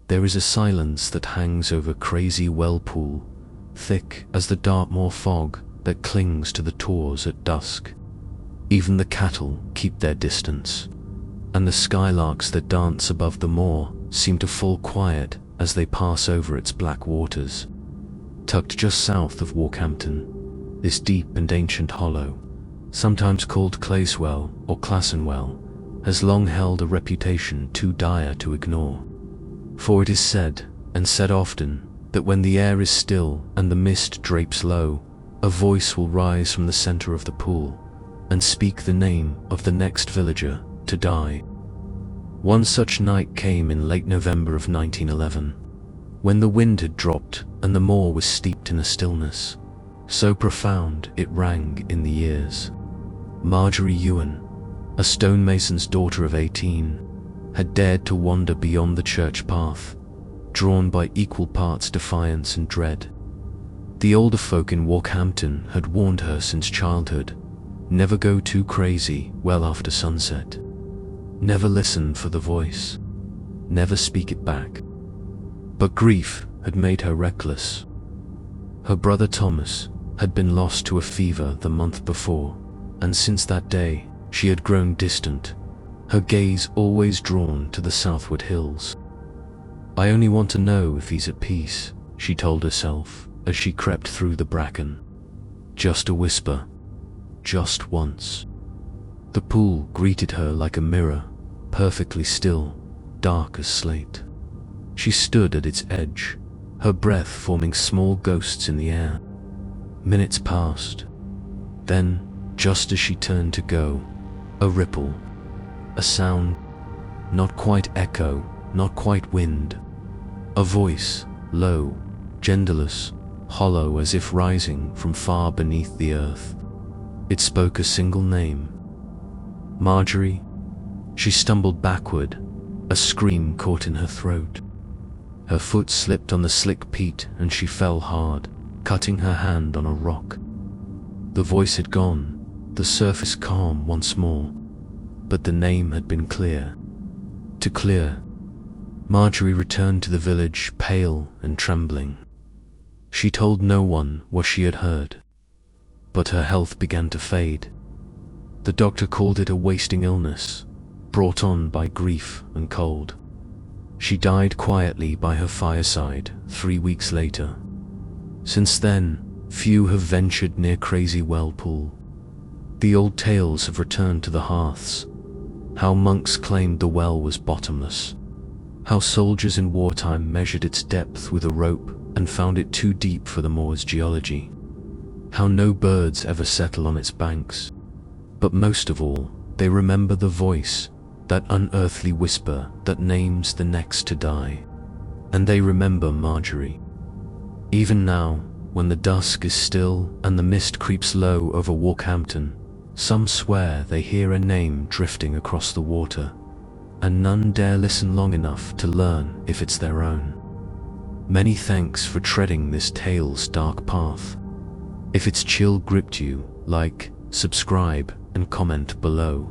There is a silence that hangs over Crazywell Pool, thick as the Dartmoor fog that clings to the tors at dusk. Even the cattle keep their distance, and the skylarks that dance above the moor seem to fall quiet as they pass over its black waters. Tucked just south of Walkhampton, this deep and ancient hollow, sometimes called Crazywell or Crazywell, has long held a reputation too dire to ignore. For it is said, and said often, that when the air is still and the mist drapes low, a voice will rise from the center of the pool and speak the name of the next villager to die. One such night came in late November of 1911, when the wind had dropped and the moor was steeped in a stillness so profound it rang in the ears. Marjorie Ewan, a stonemason's daughter of 18, had dared to wander beyond the church path, drawn by equal parts defiance and dread. The older folk in Walkhampton had warned her since childhood, never go too crazy well after sunset. Never listen for the voice, never speak it back. But grief had made her reckless. Her brother Thomas had been lost to a fever the month before, and since that day she had grown distant, her gaze always drawn to the southward hills. "I only want to know if he's at peace," she told herself as she crept through the bracken. Just a whisper, just once. The pool greeted her like a mirror, perfectly still, dark as slate. She stood at its edge, her breath forming small ghosts in the air. Minutes passed. Then, just as she turned to go, a ripple, a sound, not quite echo, not quite wind. A voice, low, genderless, hollow as if rising from far beneath the earth. It spoke a single name. Marjorie. She stumbled backward, a scream caught in her throat. Her foot slipped on the slick peat and she fell hard, cutting her hand on a rock. The voice had gone, the surface calm once more, but the name had been clear. Too clear. Marjorie returned to the village, pale and trembling. She told no one what she had heard, but her health began to fade. The doctor called it a wasting illness, brought on by grief and cold. She died quietly by her fireside 3 weeks later. Since then, few have ventured near Crazywell Pool. The old tales have returned to the hearths. How monks claimed the well was bottomless. How soldiers in wartime measured its depth with a rope and found it too deep for the moor's geology. How no birds ever settle on its banks. But most of all, they remember the voice, that unearthly whisper that names the next to die. And they remember Marjorie. Even now, when the dusk is still and the mist creeps low over Walkhampton, some swear they hear a name drifting across the water, and none dare listen long enough to learn if it's their own. Many thanks for treading this tale's dark path. If its chill gripped you, like, subscribe, and comment below.